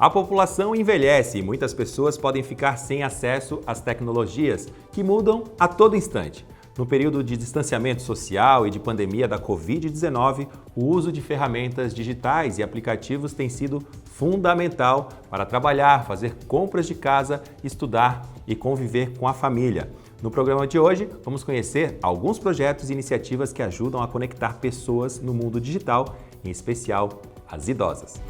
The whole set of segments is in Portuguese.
A população envelhece e muitas pessoas podem ficar sem acesso às tecnologias que mudam a todo instante. No período de distanciamento social e de pandemia da Covid-19, o uso de ferramentas digitais e aplicativos tem sido fundamental para trabalhar, fazer compras de casa, estudar e conviver com a família. No programa de hoje, vamos conhecer alguns projetos e iniciativas que ajudam a conectar pessoas no mundo digital, em especial as idosas.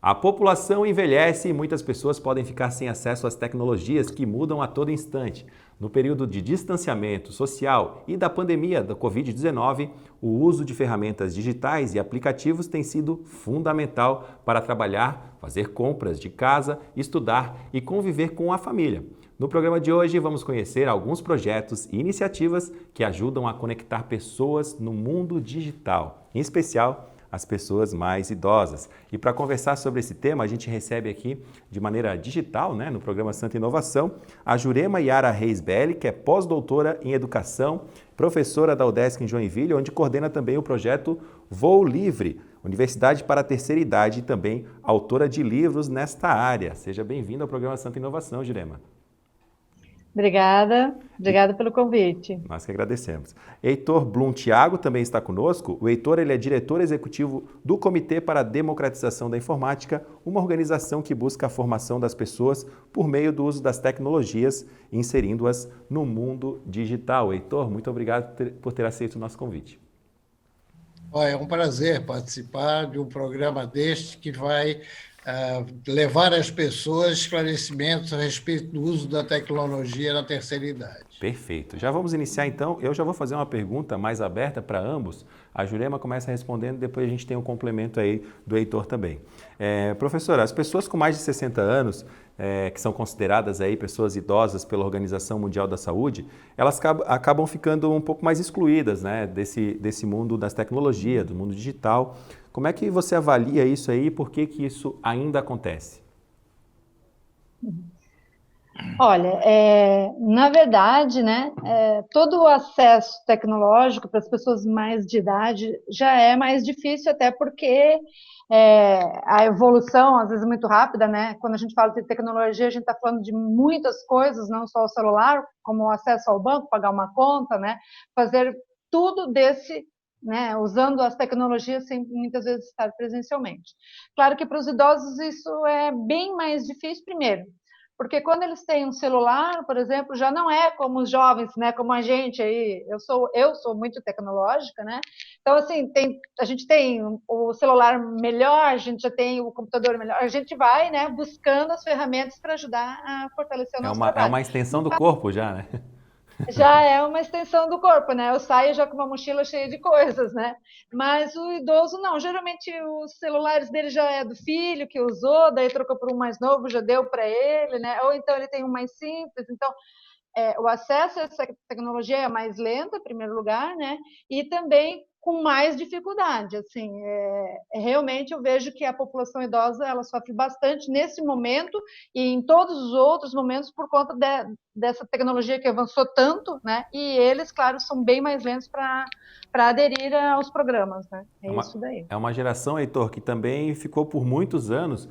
A população envelhece e muitas pessoas podem ficar sem acesso às tecnologias que mudam a todo instante. No período de distanciamento social e da pandemia da Covid-19, o uso de ferramentas digitais e aplicativos tem sido fundamental para trabalhar, fazer compras de casa, estudar e conviver com a família. No programa de hoje, vamos conhecer alguns projetos e iniciativas que ajudam a conectar pessoas no mundo digital, em especial as pessoas mais idosas. E para conversar sobre esse tema, a gente recebe aqui de maneira digital, no programa Santa Inovação, a Jurema Yara Reis Belli, que é pós-doutora em Educação, professora da UDESC em Joinville, onde coordena também o projeto Voo Livre, Universidade para a Terceira Idade, e também autora de livros nesta área. Seja bem-vindo ao programa Santa Inovação, Jurema. Obrigada pelo convite. Nós que agradecemos. Heitor Blum Thiago também está conosco. O Heitor ele é diretor executivo do Comitê para a Democratização da Informática, uma organização que busca a formação das pessoas por meio do uso das tecnologias, inserindo-as no mundo digital. Heitor, muito obrigado por ter aceito o nosso convite. É um prazer participar de um programa deste que vai levar às pessoas esclarecimentos a respeito do uso da tecnologia na terceira idade. Perfeito. Já vamos iniciar então. Eu já vou fazer uma pergunta mais aberta para ambos. A Jurema começa respondendo, depois a gente tem um complemento aí do Heitor também. Professora, as pessoas com mais de 60 anos, que são consideradas aí pessoas idosas pela Organização Mundial da Saúde, elas acabam ficando um pouco mais excluídas, desse mundo das tecnologias, do mundo digital. Como é que você avalia isso aí e por que isso ainda acontece? Olha, na verdade, todo o acesso tecnológico para as pessoas mais de idade já é mais difícil, até porque a evolução, às vezes, é muito rápida, Quando a gente fala de tecnologia, a gente está falando de muitas coisas, não só o celular, como o acesso ao banco, pagar uma conta, fazer tudo usando as tecnologias sem muitas vezes estar presencialmente. Claro que para os idosos isso é bem mais difícil, primeiro, porque quando eles têm um celular, por exemplo, já não é como os jovens, como a gente aí. Eu sou muito tecnológica, Então, assim, a gente tem o celular melhor, a gente já tem o computador melhor, a gente vai, buscando as ferramentas para ajudar a fortalecer o nosso trabalho. É uma extensão do corpo já, Já é uma extensão do corpo, Eu saio já com uma mochila cheia de coisas, Mas o idoso não. Geralmente os celulares dele já é do filho que usou, daí trocou por um mais novo, já deu para ele, Ou então ele tem um mais simples. Então, o acesso a essa tecnologia é mais lento, em primeiro lugar, E também com mais dificuldade, assim, realmente eu vejo que a população idosa ela sofre bastante nesse momento e em todos os outros momentos por conta dessa tecnologia que avançou tanto, E eles, claro, são bem mais lentos para aderir aos programas, Isso daí. É uma geração, Heitor, que também ficou por muitos anos,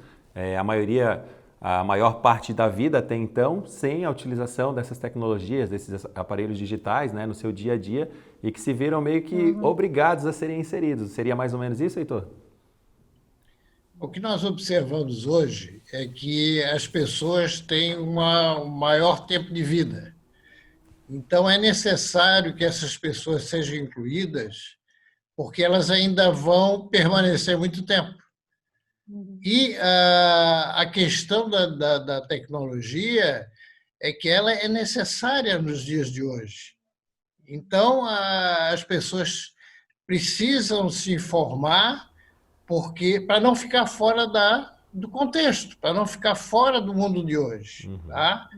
a maior parte da vida até então, sem a utilização dessas tecnologias, desses aparelhos digitais, no seu dia a dia, e que se viram meio que obrigados a serem inseridos. Seria mais ou menos isso, Heitor? O que nós observamos hoje é que as pessoas têm um maior tempo de vida. Então, é necessário que essas pessoas sejam incluídas, porque elas ainda vão permanecer muito tempo. E a questão da tecnologia é que ela é necessária nos dias de hoje. Então, as pessoas precisam se informar para não ficar fora do contexto, para não ficar fora do mundo de hoje. Tá?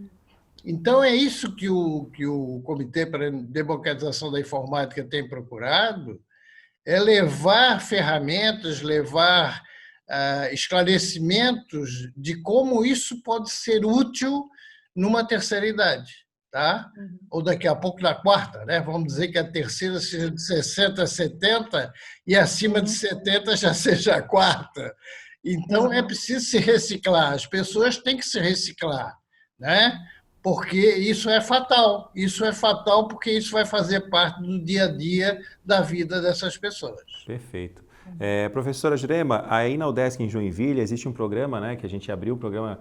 Então, é isso que o Comitê para a Democratização da Informática tem procurado, é levar ferramentas, levar esclarecimentos de como isso pode ser útil numa terceira idade, tá? Ou daqui a pouco na quarta, né? Vamos dizer que a terceira seja de 60 a 70 e acima de 70 já seja a quarta. Então, é preciso se reciclar. As pessoas têm que se reciclar, né? Porque isso é fatal. Isso é fatal porque isso vai fazer parte do dia a dia da vida dessas pessoas. Perfeito. Professora Jurema, aí na UDESC em Joinville existe um programa, né, que a gente abriu o programa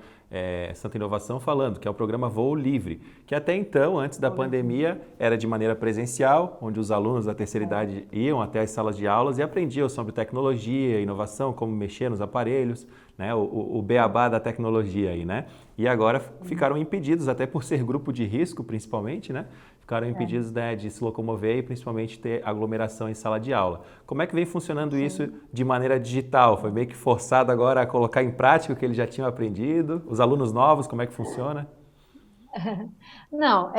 Santa Inovação falando, que é o programa Voo Livre, que até então, antes da pandemia, era de maneira presencial, onde os alunos da terceira idade iam até as salas de aulas e aprendiam sobre tecnologia, inovação, como mexer nos aparelhos, né, o beabá da tecnologia aí, né? E agora ficaram impedidos, até por ser grupo de risco, principalmente, né? Ficaram impedidos, né, de se locomover e principalmente ter aglomeração em sala de aula. Como é que vem funcionando isso de maneira digital? Foi meio que forçado agora a colocar em prática o que eles já tinham aprendido? Os alunos novos, como é que funciona? Não,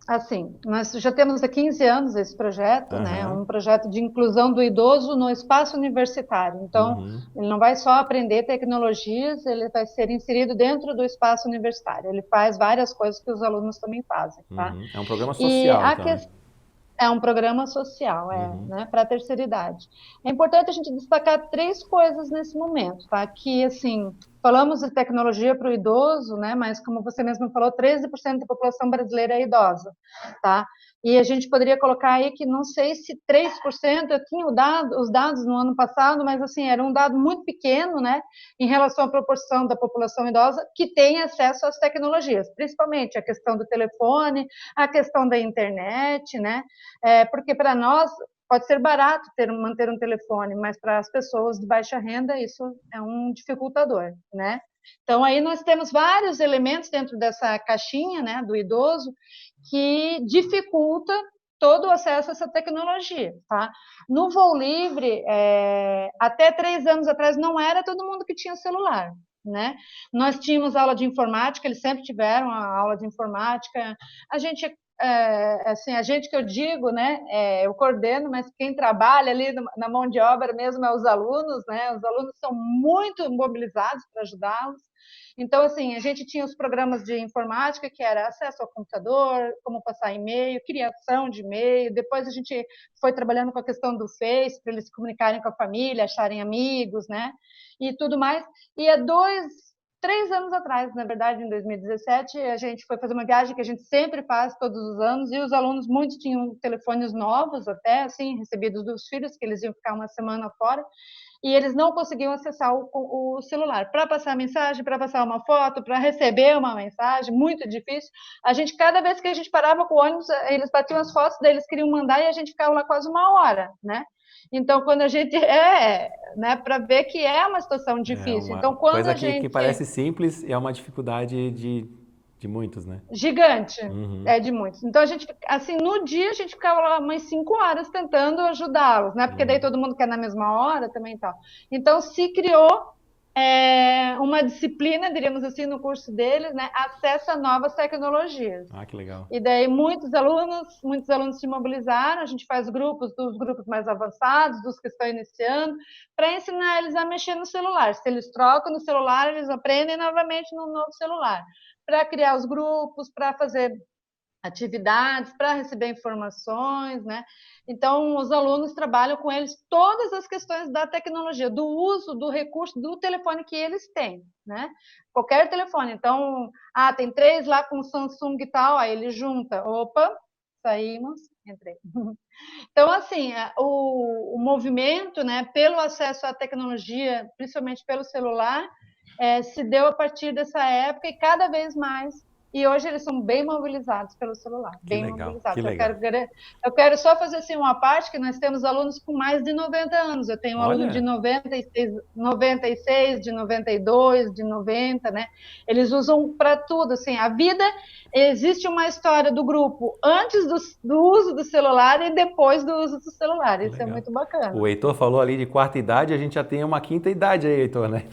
assim, nós já temos há 15 anos esse projeto, né? Um projeto de inclusão do idoso no espaço universitário. Então, ele não vai só aprender tecnologias, ele vai ser inserido dentro do espaço universitário. Ele faz várias coisas que os alunos também fazem, tá? É um programa social, então. É um programa social, né, para a terceira idade. É importante a gente destacar 3 coisas nesse momento, tá? Que, assim, falamos de tecnologia para o idoso, né? Mas, como você mesmo falou, 13% da população brasileira é idosa, tá? E a gente poderia colocar aí que não sei se 3%, eu tinha os dados no ano passado, mas, assim, era um dado muito pequeno, né? Em relação à proporção da população idosa que tem acesso às tecnologias, principalmente a questão do telefone, a questão da internet, né? Porque para nós pode ser barato manter um telefone, mas para as pessoas de baixa renda isso é um dificultador, né? Então aí nós temos vários elementos dentro dessa caixinha, né, do idoso que dificulta todo o acesso a essa tecnologia, tá? No Voo Livre, até 3 anos atrás não era todo mundo que tinha celular, né? Nós tínhamos aula de informática, eles sempre tiveram a aula de informática. A gente assim, a gente que eu digo, né, eu coordeno, mas quem trabalha ali na mão de obra mesmo é os alunos, né? Os alunos são muito mobilizados para ajudá-los. Então, assim, a gente tinha os programas de informática, que era acesso ao computador, como passar e-mail, criação de e-mail. Depois a gente foi trabalhando com a questão do Face, para eles se comunicarem com a família, acharem amigos, né? E tudo mais. E há 3 anos atrás, na verdade, em 2017, a gente foi fazer uma viagem que a gente sempre faz todos os anos, e os alunos, muitos tinham telefones novos até, assim, recebidos dos filhos, que eles iam ficar uma semana fora, e eles não conseguiam acessar o celular. Para passar mensagem, para passar uma foto, para receber uma mensagem, muito difícil. Cada vez que a gente parava com o ônibus, eles batiam as fotos, daí eles queriam mandar e a gente ficava lá quase 1 hora, né? Então, quando a gente né, para ver que é uma situação difícil. Então, quando coisa a gente que parece simples é uma dificuldade de muitos, né? Gigante, de muitos. Então, a gente, assim, no dia a gente ficava lá umas 5 horas tentando ajudá-los, né? Porque daí todo mundo quer na mesma hora também e tal. Então, se criou uma disciplina, diríamos assim, no curso deles, né? Acesso a novas tecnologias. Ah, que legal. E daí muitos alunos se mobilizaram, a gente faz grupos dos grupos mais avançados, dos que estão iniciando, para ensinar eles a mexer no celular. Se eles trocam no celular, eles aprendem novamente no novo celular. Para criar os grupos, para fazer atividades, para receber informações, né? Então, os alunos trabalham com eles todas as questões da tecnologia, do uso do recurso do telefone que eles têm, né? Qualquer telefone. Então, tem 3 lá com Samsung e tal, aí ele junta. Opa, saímos, entrei. Então, assim, o movimento, né, pelo acesso à tecnologia, principalmente pelo celular, se deu a partir dessa época e cada vez mais. E hoje eles são bem mobilizados pelo celular, bem mobilizados. Que legal. Eu quero só fazer assim uma parte que nós temos alunos com mais de 90 anos. Eu tenho um aluno de 96, de 92, de 90, né? Eles usam para tudo, assim. A vida, existe uma história do grupo antes do uso do celular e depois do uso do celular. Isso é muito bacana. O Heitor falou ali de 4ª idade, a gente já tem uma 5ª idade aí, Heitor, né?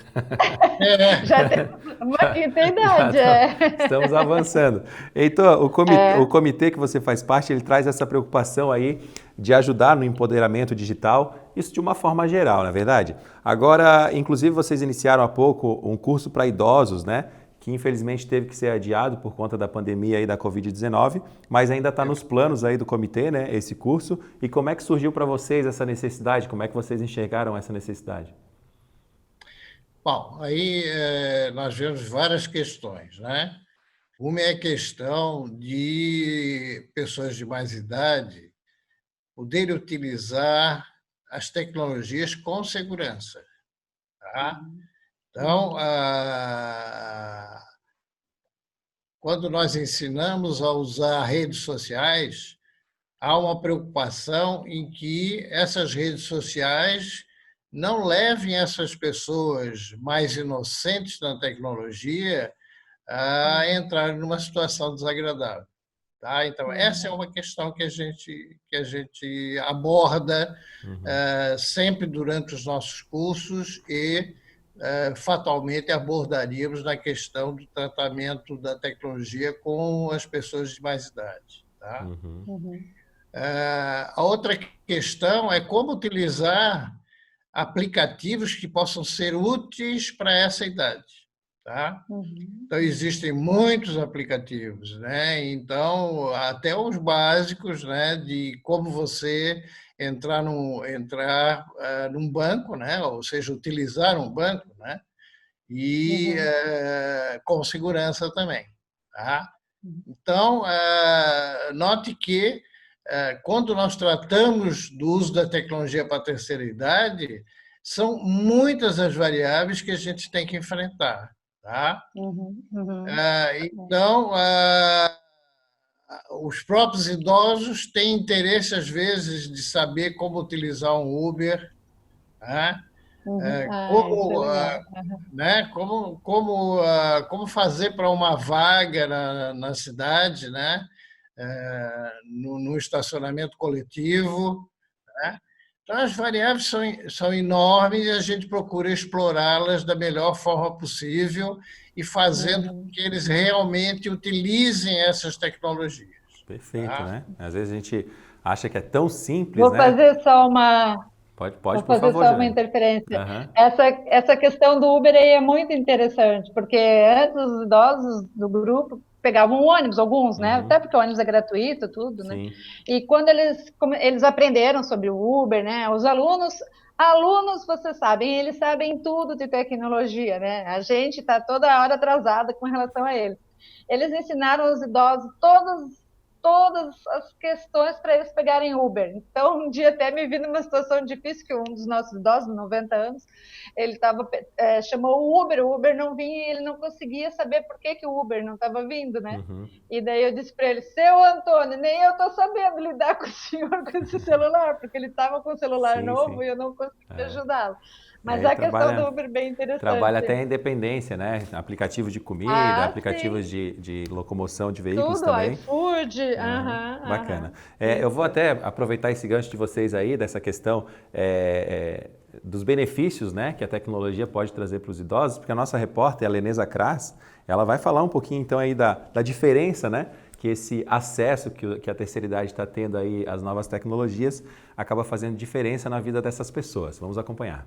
Já tem uma 5ª idade, Estamos avançando. Heitor, o comitê que você faz parte, ele traz essa preocupação aí de ajudar no empoderamento digital, isso de uma forma geral, não é verdade? Agora, inclusive, vocês iniciaram há pouco um curso para idosos, né? que infelizmente teve que ser adiado por conta da pandemia e da Covid-19, mas ainda está nos planos aí do comitê, né, esse curso. E como é que surgiu para vocês essa necessidade? Como é que vocês enxergaram essa necessidade? Bom, aí nós vemos várias questões, né? Uma é a questão de pessoas de mais idade poderem utilizar as tecnologias com segurança, tá? Então, quando nós ensinamos a usar redes sociais, há uma preocupação em que essas redes sociais não levem essas pessoas mais inocentes na tecnologia a entrar numa situação desagradável. Tá? Então, essa é uma questão que a gente aborda sempre durante os nossos cursos e fatalmente abordaríamos na questão do tratamento da tecnologia com as pessoas de mais idade. Tá? A outra questão é como utilizar aplicativos que possam ser úteis para essa idade. Tá? Então, existem muitos aplicativos, né? Então, até os básicos, né? De como você entrar num banco, né? Ou seja, utilizar um banco, né? E com segurança também. Tá? Então, note que quando nós tratamos do uso da tecnologia para a terceira idade, são muitas as variáveis que a gente tem que enfrentar. Tá? Então, os próprios idosos têm interesse, às vezes, de saber como utilizar um Uber, né? Como fazer para uma vaga na cidade, né? No estacionamento coletivo. Né? Então, as variáveis são enormes e a gente procura explorá-las da melhor forma possível e fazendo com que eles realmente utilizem essas tecnologias. Perfeito, tá? Né? Às vezes a gente acha que é tão simples, Vou né? fazer só uma... Pode, Vou por fazer favor, só uma Jane. interferência. Essa questão do Uber aí é muito interessante, porque antes os idosos do grupo pegavam um ônibus, alguns, né? Até porque o ônibus é gratuito, tudo, né? Sim. E quando eles aprenderam sobre o Uber, né? Os alunos, vocês sabem, eles sabem tudo de tecnologia, né? A gente está toda hora atrasada com relação a eles. Eles ensinaram os idosos todas as questões para eles pegarem Uber. Então, um dia até me vi numa situação difícil, que um dos nossos idosos, 90 anos, ele chamou o Uber não vinha e ele não conseguia saber por que o Uber não estava vindo, né? E daí eu disse para ele, seu Antônio, nem eu estou sabendo lidar com o senhor com esse celular, porque ele estava com o celular novo e eu não consegui ajudá-lo. Mas a questão do Uber é bem interessante. Trabalha até a independência, né? Aplicativos de comida, aplicativos de locomoção de veículos tudo, também. iFood. Bacana. Eu vou até aproveitar esse gancho de vocês aí, dessa questão dos benefícios, né, que a tecnologia pode trazer para os idosos, porque a nossa repórter, a Leneza Kras, ela vai falar um pouquinho então aí da diferença, né, que esse acesso que a terceira idade está tendo aí às novas tecnologias acaba fazendo diferença na vida dessas pessoas. Vamos acompanhar.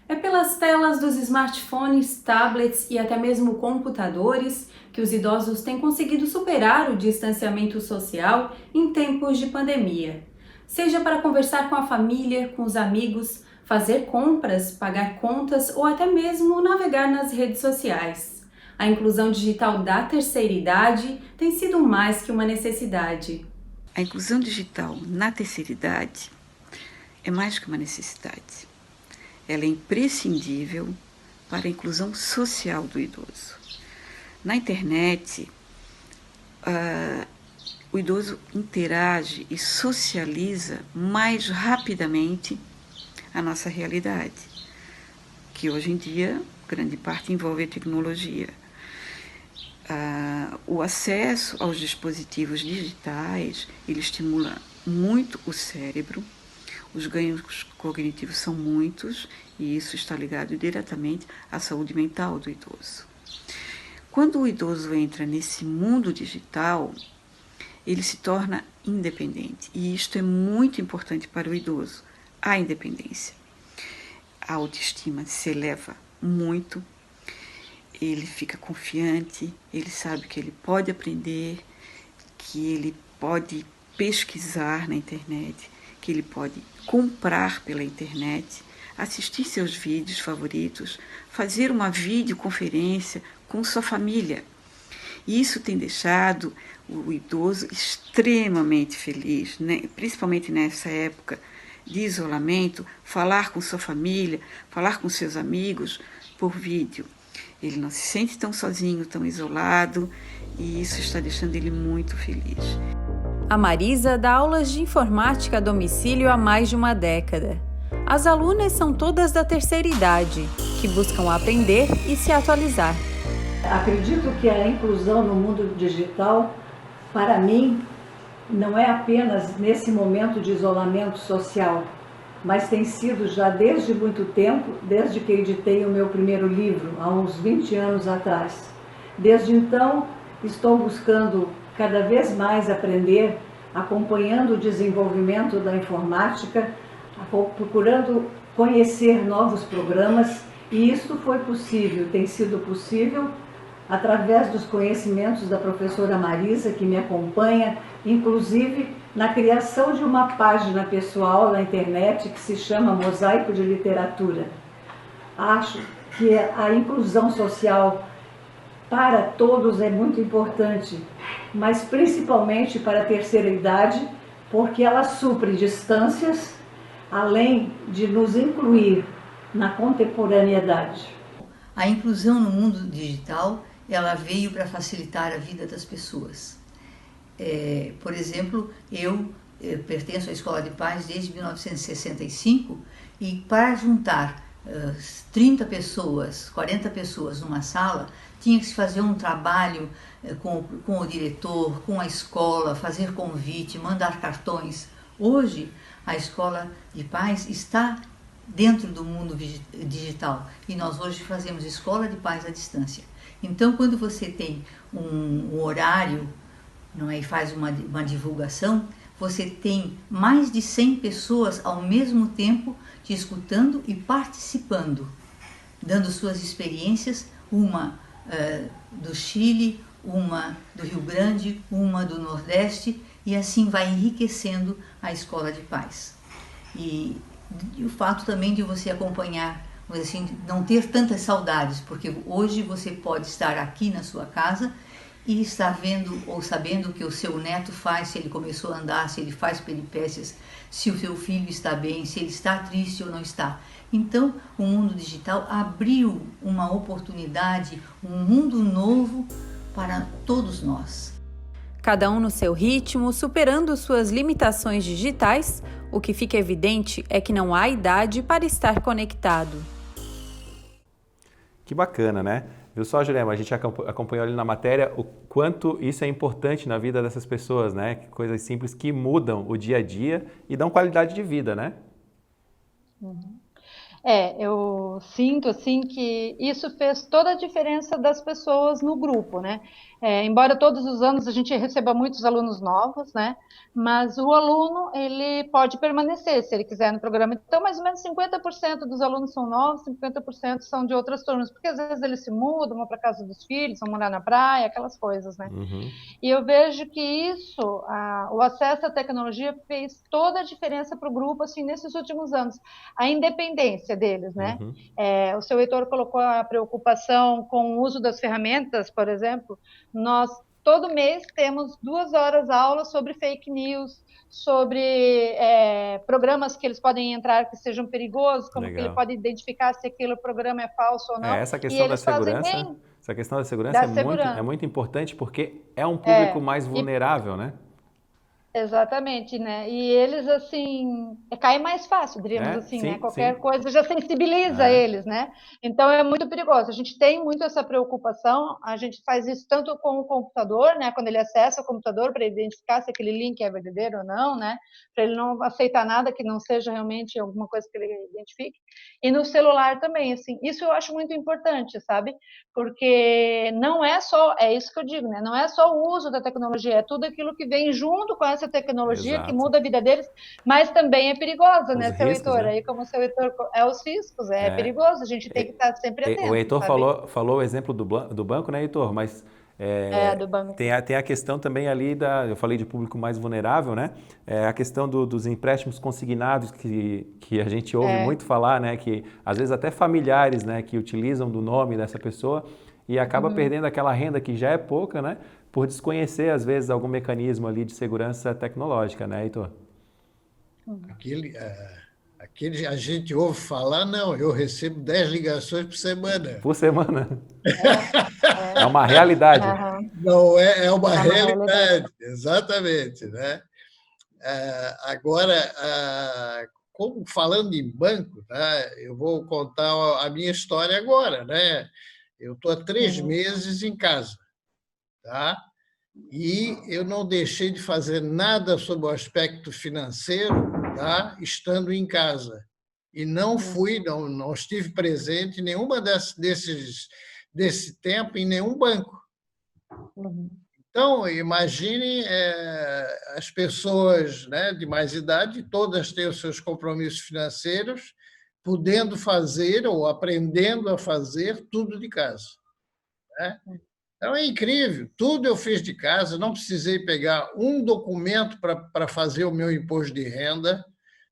É pelas telas dos smartphones, tablets e até mesmo computadores que os idosos têm conseguido superar o distanciamento social em tempos de pandemia. Seja para conversar com a família, com os amigos, fazer compras, pagar contas ou até mesmo navegar nas redes sociais. A inclusão digital da terceira idade tem sido mais que uma necessidade. A inclusão digital na terceira idade é mais que uma necessidade. Ela é imprescindível para a inclusão social do idoso. Na internet, o idoso interage e socializa mais rapidamente a nossa realidade, que hoje em dia, grande parte envolve a tecnologia. O acesso aos dispositivos digitais, ele estimula muito o cérebro. Os ganhos cognitivos são muitos e isso está ligado diretamente à saúde mental do idoso. Quando o idoso entra nesse mundo digital, ele se torna independente e isto é muito importante para o idoso, a independência. A autoestima se eleva muito ele fica confiante, ele sabe que ele pode aprender, que ele pode pesquisar na internet, que ele pode comprar pela internet, assistir seus vídeos favoritos, fazer uma videoconferência com sua família. Isso tem deixado o idoso extremamente feliz, né? Principalmente nessa época de isolamento, falar com sua família, falar com seus amigos por vídeo. Ele não se sente tão sozinho, tão isolado, e isso está deixando ele muito feliz. A Marisa dá aulas de informática a domicílio há mais de uma década. As alunas são todas da terceira idade, que buscam aprender e se atualizar. Acredito que a inclusão no mundo digital, para mim, não é apenas nesse momento de isolamento social, mas tem sido já desde muito tempo, desde que editei o meu primeiro livro, há uns 20 anos atrás. Desde então, estou buscando cada vez mais aprender, acompanhando o desenvolvimento da informática, procurando conhecer novos programas, e isso foi possível, tem sido possível através dos conhecimentos da professora Marisa, que me acompanha, inclusive na criação de uma página pessoal na internet que se chama Mosaico de Literatura. Acho que a inclusão social para todos é muito importante, mas principalmente para a terceira idade, porque ela supre distâncias, além de nos incluir na contemporaneidade. A inclusão no mundo digital, ela veio para facilitar a vida das pessoas. Por exemplo, eu pertenço à Escola de Paz desde 1965 e para juntar 30 pessoas, 40 pessoas numa sala, tinha que se fazer um trabalho com o diretor, com a escola, fazer convite, mandar cartões. Hoje, a Escola de Paz está dentro do mundo digital e nós hoje fazemos Escola de Paz à distância. Então, quando você tem um horário, não é, e faz uma divulgação, você tem mais de 100 pessoas ao mesmo tempo te escutando e participando, dando suas experiências, uma do Chile, uma do Rio Grande, uma do Nordeste, e assim vai enriquecendo a Escola de Paz. E o fato também de você acompanhar, assim, não ter tantas saudades, porque hoje você pode estar aqui na sua casa e estar vendo ou sabendo o que o seu neto faz, se ele começou a andar, se ele faz peripécias, se o seu filho está bem, se ele está triste ou não está. Então, o mundo digital abriu uma oportunidade, um mundo novo para todos nós. Cada um no seu ritmo, superando suas limitações digitais, o que fica evidente é que não há idade para estar conectado. Que bacana, né? Viu só, Jurema, a gente acompanhou ali na matéria o quanto isso é importante na vida dessas pessoas, né? Coisas simples que mudam o dia a dia e dão qualidade de vida, né? Eu sinto assim que isso fez toda a diferença das pessoas no grupo, né? Embora todos os anos a gente receba muitos alunos novos, né? Mas o aluno, ele pode permanecer, se ele quiser, no programa. Então, mais ou menos 50% dos alunos são novos, 50% são de outras turmas, porque às vezes eles se mudam, vão para casa dos filhos, vão morar na praia, aquelas coisas, né? Uhum. E eu vejo que isso, o acesso à tecnologia fez toda a diferença para o grupo, assim, nesses últimos anos. A independência deles, né? Uhum. O seu Heitor colocou a preocupação com o uso das ferramentas, por exemplo. Nós, todo mês, temos 2 horas aula sobre fake news, sobre programas que eles podem entrar que sejam perigosos, como que ele pode identificar se aquele programa é falso ou não. Essa questão da segurança, essa questão da segurança é muito importante porque é um público mais vulnerável, né? Exatamente, né? E eles, assim, caem mais fácil, diríamos assim, sim, né? Qualquer sim. coisa já sensibiliza eles, né? Então é muito perigoso. A gente tem muito essa preocupação, a gente faz isso tanto com o computador, né? Quando ele acessa o computador para identificar se aquele link é verdadeiro ou não, né? Para ele não aceitar nada que não seja realmente alguma coisa que ele identifique. E no celular também, assim. Isso eu acho muito importante, sabe? Porque não é só, é isso que eu digo, né? Não é só o uso da tecnologia, é tudo aquilo que vem junto com essa essa tecnologia que Exato. muda a vida deles, mas também é perigosa, Os né, seu riscos, Heitor? né? Aí, como o seu Heitor, os riscos, é perigoso, a gente tem que estar sempre atento, O Heitor sabe? falou o exemplo do banco, né, Heitor? Mas Do banco. tem a questão também ali eu falei de público mais vulnerável, né? A questão dos empréstimos consignados que a gente ouve muito falar, né? Que às vezes até familiares, né? Que utilizam do nome dessa pessoa e acaba perdendo aquela renda que já é pouca, né? Por desconhecer, às vezes, algum mecanismo ali de segurança tecnológica, né, Heitor? Aquele a gente ouve falar, não, eu recebo 10 ligações por semana. Por semana. É uma realidade. Não é uma uma realidade, exatamente, né? Agora, como falando em banco, né, eu vou contar a minha história agora, né? Eu estou há 3 meses em casa, tá? E eu não deixei de fazer nada sobre o aspecto financeiro, tá? Estando em casa. E não estive presente em nenhuma desse tempo em nenhum banco. Então, imagine as pessoas, né, de mais idade, todas têm os seus compromissos financeiros, podendo fazer ou aprendendo a fazer tudo de casa, né? Então, é incrível. Tudo eu fiz de casa, não precisei pegar um documento para fazer o meu imposto de renda.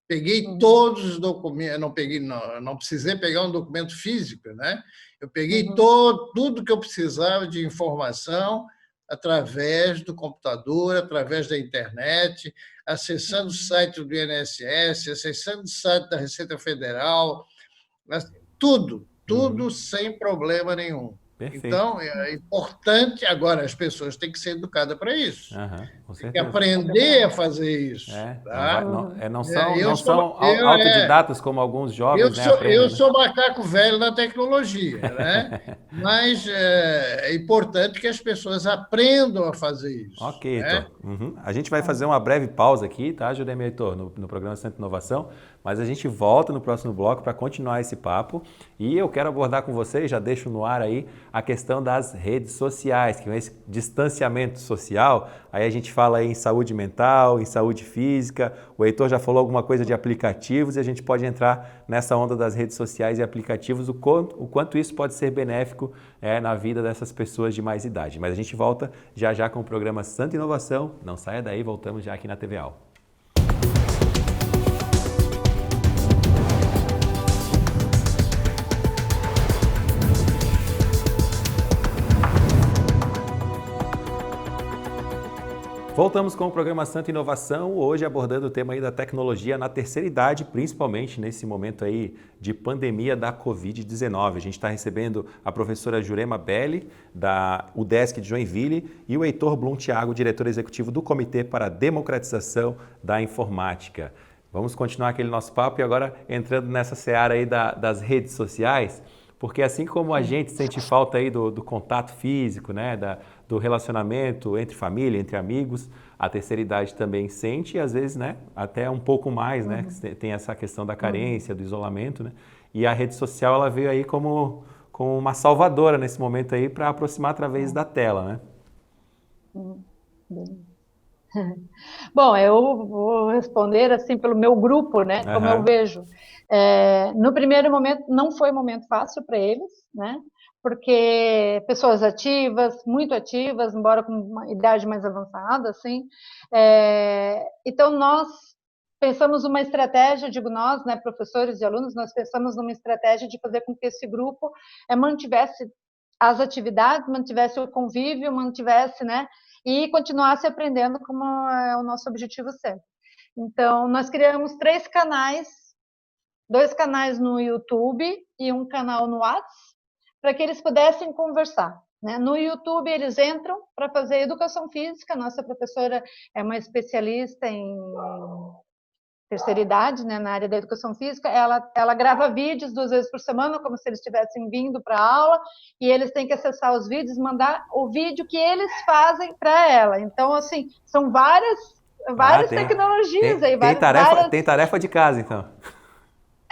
Peguei todos os documentos, não precisei pegar um documento físico, né? Eu peguei tudo que eu precisava de informação através do computador, através da internet, acessando o site do INSS, acessando o site da Receita Federal, tudo sem problema nenhum. Perfeito. Então, é importante, agora, as pessoas têm que ser educadas para isso. Com Tem que certeza. aprender a fazer isso. Tá? Não são sou autodidatas como alguns jovens, né, aprendem, eu né? sou macaco velho na tecnologia, né? Mas é importante que as pessoas aprendam a fazer isso. Ok, né? Heitor. A gente vai fazer uma breve pausa aqui, tá, Jurema e Heitor, no programa Centro Inovação, mas a gente volta no próximo bloco para continuar esse papo e eu quero abordar com vocês, já deixo no ar aí, a questão das redes sociais, que é esse distanciamento social. Aí a gente fala aí em saúde mental, em saúde física, o Heitor já falou alguma coisa de aplicativos e a gente pode entrar nessa onda das redes sociais e aplicativos, o quanto isso pode ser benéfico na vida dessas pessoas de mais idade. Mas a gente volta já já com o programa Santa Inovação. Não saia daí, voltamos já aqui na TV AL. Voltamos com o programa Santa Inovação, hoje abordando o tema aí da tecnologia na terceira idade, principalmente nesse momento aí de pandemia da Covid-19. A gente está recebendo a professora Jurema Belli, da UDESC de Joinville, e o Heitor Blum Thiago, diretor executivo do Comitê para a Democratização da Informática. Vamos continuar aquele nosso papo e agora entrando nessa seara aí das redes sociais, porque assim como a gente sente falta aí do contato físico, né, do relacionamento entre família, entre amigos, a terceira idade também sente e às vezes, né, até um pouco mais, né, tem essa questão da carência, do isolamento, né, e a rede social ela veio aí como uma salvadora nesse momento aí para aproximar através da tela, né? Bom, eu vou responder assim pelo meu grupo, né? Como eu vejo. No primeiro momento, não foi um momento fácil para eles, né? Porque pessoas ativas, muito ativas, embora com uma idade mais avançada, assim. Então, nós pensamos uma estratégia, digo nós, né, professores e alunos, nós pensamos numa estratégia de fazer com que esse grupo mantivesse as atividades, mantivesse o convívio, mantivesse, né? E continuasse aprendendo, como é o nosso objetivo sempre. Então, nós criamos 3 canais, 2 canais no YouTube e um canal no WhatsApp, para que eles pudessem conversar, né? No YouTube, eles entram para fazer educação física, nossa professora é uma especialista em terceira idade, né, na área da educação física, ela grava vídeos 2 vezes por semana, como se eles estivessem vindo para a aula, e eles têm que acessar os vídeos, mandar o vídeo que eles fazem para ela. Então, assim, são várias tecnologias aí. Tem tarefa de casa, então.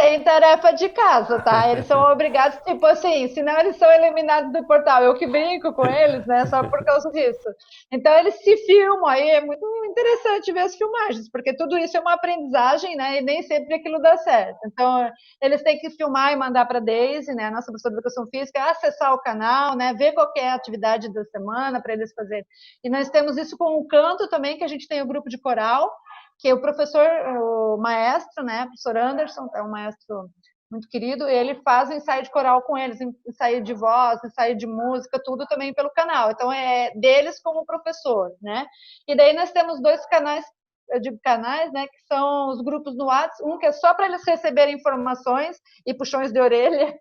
têm tarefa de casa, tá? Eles são obrigados, tipo assim, senão eles são eliminados do portal. Eu que brinco com eles, né? Só por causa disso. Então eles se filmam, aí é muito interessante ver as filmagens, porque tudo isso é uma aprendizagem, né? E nem sempre aquilo dá certo. Então eles têm que filmar e mandar para a Daisy, né? A nossa professora de educação física, acessar o canal, né? Ver qual que é a atividade da semana para eles fazerem. E nós temos isso com o canto também, que a gente tem o grupo de coral, que o professor, o maestro, né, o professor Anderson, é um maestro muito querido, ele faz ensaio de coral com eles, ensaio de voz, ensaio de música, tudo também pelo canal. Então, é deles como professor, né? E daí nós temos dois canais, eu digo canais, né, que são os grupos no WhatsApp, um que é só para eles receberem informações e puxões de orelha,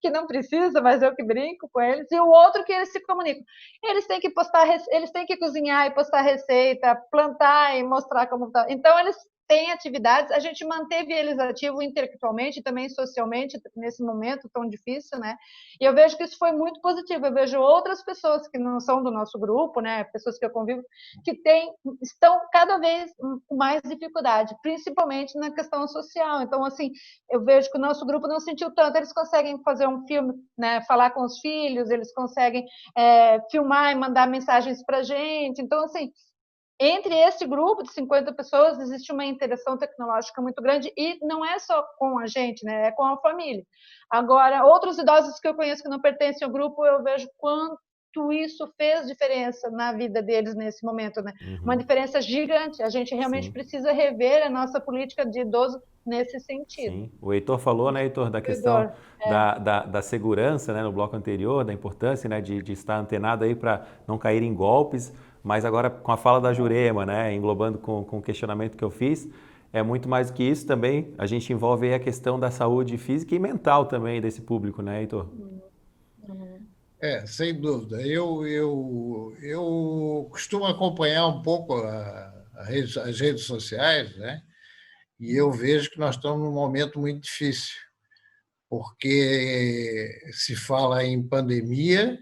que não precisa, mas eu que brinco com eles, e o outro que eles se comunicam. Eles têm que postar, eles têm que cozinhar e postar receita, plantar e mostrar como está. Então, eles têm atividades, a gente manteve eles ativos intelectualmente e também socialmente nesse momento tão difícil, né? E eu vejo que isso foi muito positivo. Eu vejo outras pessoas que não são do nosso grupo, né? Pessoas que eu convivo, que estão cada vez com mais dificuldade, principalmente na questão social. Então, assim, eu vejo que o nosso grupo não sentiu tanto. Eles conseguem fazer um filme, né? Falar com os filhos, eles conseguem filmar e mandar mensagens para a gente. Então, assim, entre esse grupo de 50 pessoas existe uma interação tecnológica muito grande e não é só com a gente, né? É com a família. Agora, outros idosos que eu conheço que não pertencem ao grupo, eu vejo quanto isso fez diferença na vida deles nesse momento, né? Uma diferença gigante. A gente realmente precisa rever a nossa política de idoso nesse sentido. Sim, o Heitor falou, né, Heitor, da questão da segurança, né, no bloco anterior, da importância, né, de estar antenado aí para não cair em golpes. Mas agora, com a fala da Jurema, né, englobando com o questionamento que eu fiz, é muito mais do que isso também. A gente envolve aí a questão da saúde física e mental também desse público, né, Heitor? Sem dúvida. Eu costumo acompanhar um pouco as redes sociais, né? E eu vejo que nós estamos num momento muito difícil, porque se fala em pandemia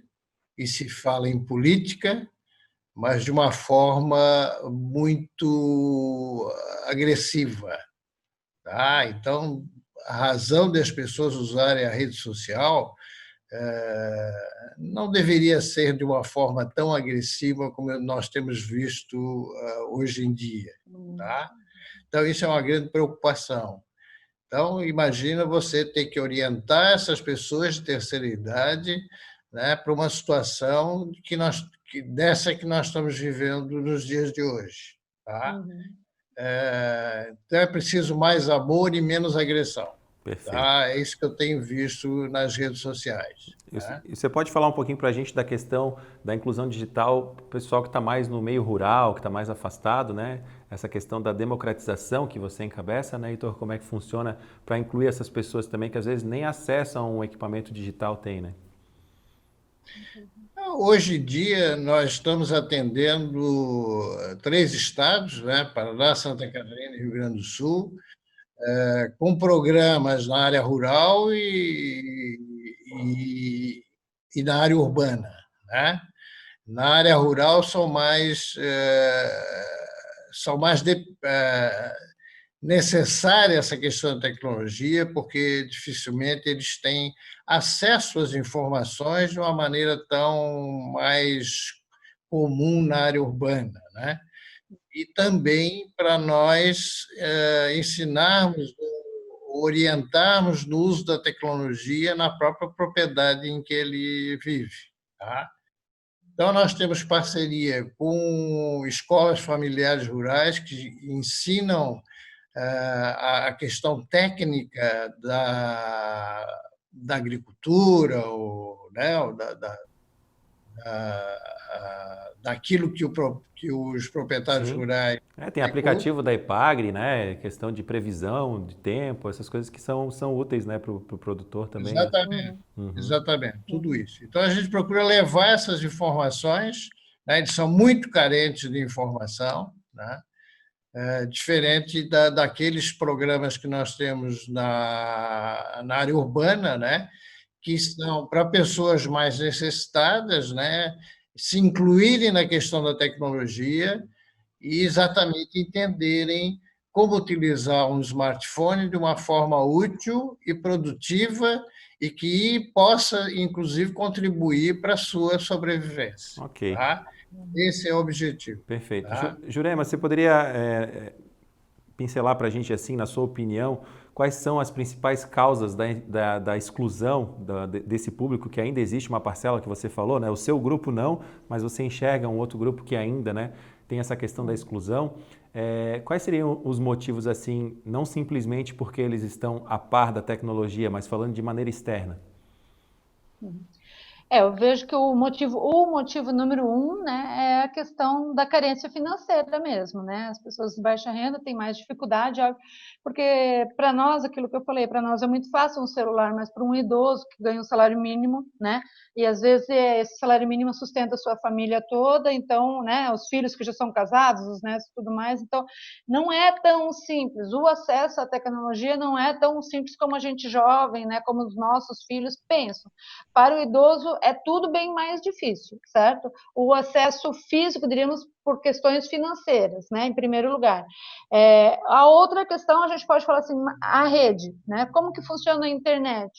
e se fala em política, mas de uma forma muito agressiva. Tá? Então, a razão das pessoas usarem a rede social não deveria ser de uma forma tão agressiva como nós temos visto hoje em dia. Tá? Então, isso é uma grande preocupação. Então, imagina você ter que orientar essas pessoas de terceira idade, né, para uma situação dessa que nós estamos vivendo nos dias de hoje. Tá? Então, é preciso mais amor e menos agressão. Perfeito. Tá? É isso que eu tenho visto nas redes sociais. E você pode falar um pouquinho para a gente da questão da inclusão digital, o pessoal que está mais no meio rural, que está mais afastado, né? Essa questão da democratização que você encabeça, né, Heitor? Como é que funciona para incluir essas pessoas também que às vezes nem acesso a um equipamento digital tem, né? Hoje em dia, nós estamos atendendo 3 estados, né? Paraná, Santa Catarina e Rio Grande do Sul, com programas na área rural e na área urbana. Né? Na área rural são mais necessária essa questão da tecnologia, porque dificilmente eles têm acesso às informações de uma maneira tão mais comum na área urbana, né? E também para nós ensinarmos, orientarmos no uso da tecnologia na própria propriedade em que ele vive. Tá? Então, nós temos parceria com escolas familiares rurais que ensinam a questão técnica da agricultura, né, daquilo que os proprietários rurais... Tem aplicativo da Epagre, né? Questão de previsão de tempo, essas coisas que são úteis, né, para o produtor também. Exatamente, né? Exatamente, tudo isso. Então, a gente procura levar essas informações, né? Eles são muito carentes de informação, né? Diferente daqueles programas que nós temos na área urbana, né? Que são para pessoas mais necessitadas, né? Se incluírem na questão da tecnologia e exatamente entenderem como utilizar um smartphone de uma forma útil e produtiva e que possa, inclusive, contribuir para a sua sobrevivência. Ok, Tá? Esse é o objetivo. perfeito. Tá? Jurema, você poderia pincelar para a gente, assim, na sua opinião, quais são as principais causas da exclusão desse público, que ainda existe uma parcela que você falou, né? O seu grupo não, mas você enxerga um outro grupo que ainda, né, tem essa questão da exclusão. Quais seriam os motivos, assim, não simplesmente porque eles estão a par da tecnologia, mas falando de maneira externa? Eu vejo que o motivo número um, né, é a questão da carência financeira mesmo, né? As pessoas de baixa renda têm mais dificuldade, óbvio, porque para nós, aquilo que eu falei, para nós é muito fácil um celular, mas para um idoso que ganha um salário mínimo, né? E às vezes esse salário mínimo sustenta a sua família toda, então, né, os filhos que já são casados, os netos e tudo mais, então não é tão simples. O acesso à tecnologia não é tão simples como a gente jovem, né, como os nossos filhos pensam. Para o idoso é tudo bem mais difícil, certo? O acesso físico, diríamos, por questões financeiras, né, em primeiro lugar. A outra questão, a gente pode falar assim, a rede, né? Como que funciona a internet?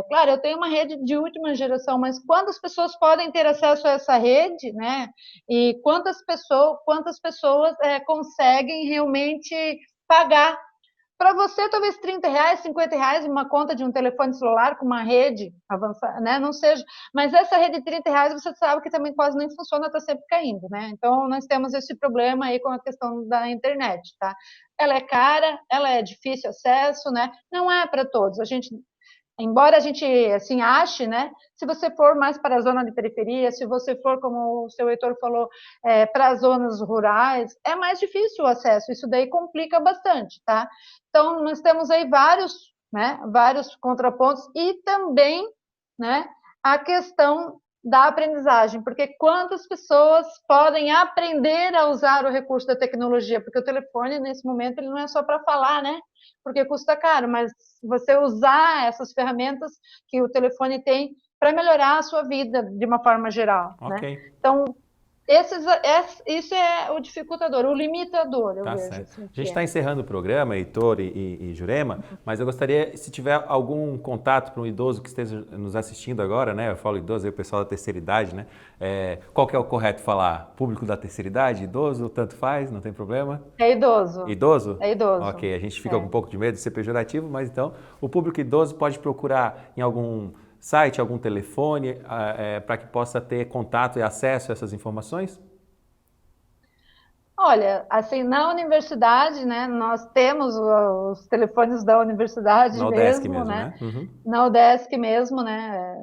Claro, eu tenho uma rede de última geração, mas quantas pessoas podem ter acesso a essa rede, né? E quantas pessoas conseguem realmente pagar? Para você, talvez R$ 30, R$ 50, uma conta de um telefone celular com uma rede avançada, né? Não seja. Mas essa rede de R$ 30, você sabe que também quase nem funciona, está sempre caindo, né? Então, nós temos esse problema aí com a questão da internet, tá? Ela é cara, ela é difícil acesso, né? Não é para todos. Embora a gente assim ache, né? Se você for mais para a zona de periferia, se você for, como o seu Heitor falou, para as zonas rurais, é mais difícil o acesso. Isso daí complica bastante, tá? Então nós temos aí vários contrapontos e também, né, a questão da aprendizagem, porque quantas pessoas podem aprender a usar o recurso da tecnologia? Porque o telefone, nesse momento, ele não é só para falar, né? Porque custa caro, mas você usar essas ferramentas que o telefone tem para melhorar a sua vida de uma forma geral, Ok. né? Então, isso é o dificultador, o limitador, eu Tá vejo. certo. Assim, A gente está encerrando o programa, Heitor e Jurema, mas eu gostaria, se tiver algum contato para um idoso que esteja nos assistindo agora, né? Eu falo idoso, aí o pessoal da terceira idade, né? Qual que é o correto falar? Público da terceira idade? Idoso? Tanto faz, não tem problema? É idoso. Idoso? É idoso. Ok, a gente fica com um pouco de medo de ser pejorativo, mas então o público idoso pode procurar em algum site, algum telefone, para que possa ter contato e acesso a essas informações? Olha, assim, na universidade, né, nós temos os telefones da universidade Na UDESC mesmo, mesmo, né? né? Uhum. Na UDESC mesmo, né?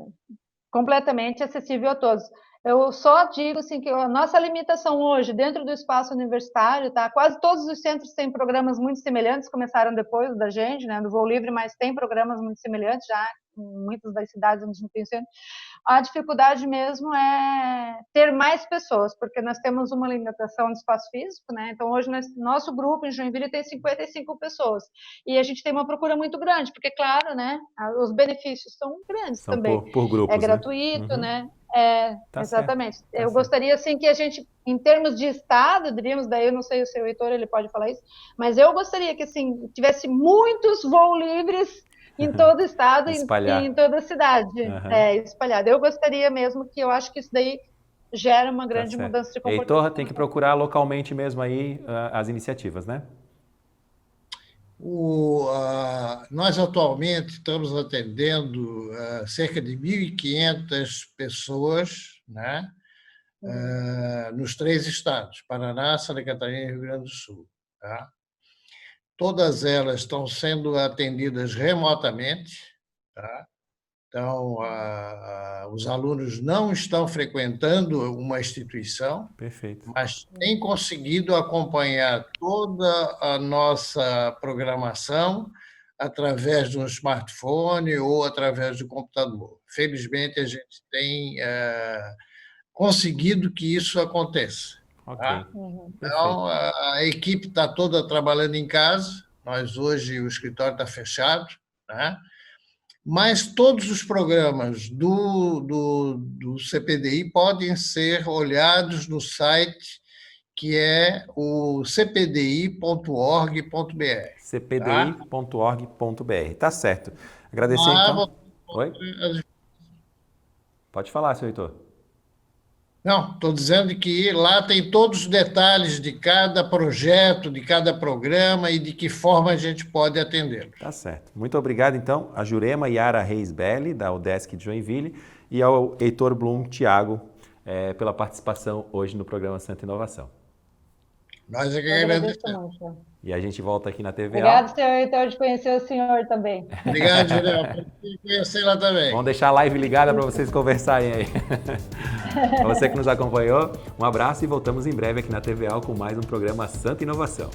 Completamente acessível a todos. Eu só digo assim que a nossa limitação hoje dentro do espaço universitário, tá? Quase todos os centros têm programas muito semelhantes, começaram depois da gente, né, do Voo Livre, mas tem programas muito semelhantes já em muitas das cidades onde a gente tem centro. A dificuldade mesmo é ter mais pessoas, porque nós temos uma limitação de espaço físico, né? Então hoje nosso grupo em Joinville tem 55 pessoas e a gente tem uma procura muito grande, porque claro, né, os benefícios são grandes São também. por grupos, é gratuito, né? né? Tá Exatamente. certo, tá Eu gostaria assim que a gente, em termos de estado, diríamos, daí eu não sei o seu Heitor, ele pode falar isso, mas eu gostaria que assim tivesse muitos voos livres em todo o estado e em toda a cidade, espalhado. Eu gostaria mesmo, que eu acho que isso daí gera uma grande mudança de comportamento. Heitor, tem que procurar localmente mesmo aí as iniciativas, né? Nós atualmente estamos atendendo cerca de 1.500 pessoas, né, nos 3 estados, Paraná, Santa Catarina e Rio Grande do Sul. Tá? Todas elas estão sendo atendidas remotamente. Tá? Então, os alunos não estão frequentando uma instituição, Perfeito, mas têm conseguido acompanhar toda a nossa programação através de um smartphone ou através do computador. Felizmente, a gente tem conseguido que isso aconteça. ok. Tá? Perfeito. Então, a equipe está toda trabalhando em casa. Nós, hoje, o escritório está fechado, né? Mas todos os programas do CPDI podem ser olhados no site, que é o cpdi.org.br. cpdi.org.br. Tá certo. Agradecer, então. Oi? Pode falar, seu Heitor. Não, estou dizendo que lá tem todos os detalhes de cada projeto, de cada programa e de que forma a gente pode atendê-lo. Tá certo. Muito obrigado, então, a Jurema Yara Reis Belli, da UDESC de Joinville, e ao Heitor Blum Thiago, pela participação hoje no programa Santa Inovação. Nós é que agradecemos. E a gente volta aqui na TVA. Obrigado, senhor Heitor, de conhecer o senhor também. Obrigado, Jurema, por conhecer lá também. Vamos deixar a live ligada para vocês conversarem aí. Para você que nos acompanhou, um abraço e voltamos em breve aqui na TVA com mais um programa Santa Inovação.